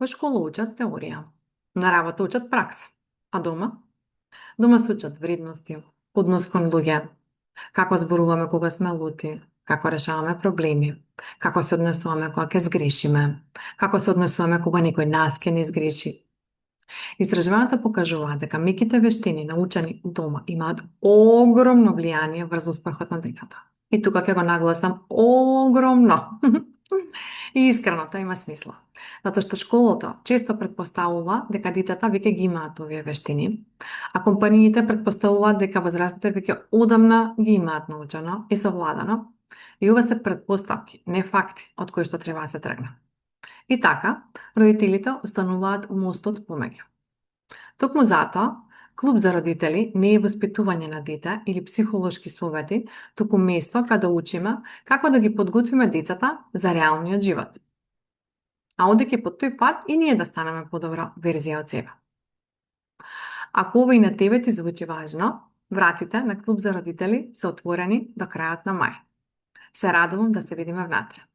Во школа учат теорија, на работа учат пракса, а дома? Дома се учат вредности, однос кон луѓе, како зборуваме кога сме лути, како решаваме проблеми, како се однесуваме кога ќе сгрешиме, како се однесуваме кога некој нас ќе не сгреши. Истражувањата покажуваат дека меките вештини научени дома имаат огромно влијание врз успехот на децата. И тука ќе го нагласам огромно. И искрено, тоа има смисла. Затоа што школото често претпоставува дека децата веќе ги имаат овие вештини, а компаниите претпоставуваат дека возрастните веќе одамна ги имаат научено и совладано. И ова се претпоставки, не факти, од кои што треба да се тргне. И така, родителите остануваат мостот помеѓу. Токму затоа, клуб за родители не е воспитување на дете или психолошки совети, туку место каде да учиме како да ги подготвиме децата за реалниот живот. А одејќи по тој пат и ние да станеме подобра верзија од себе. Ако ова и на тебе ти звучи важно, вратите на клуб за родители се отворени до крајот на мај. Се радувам да се видиме внатре.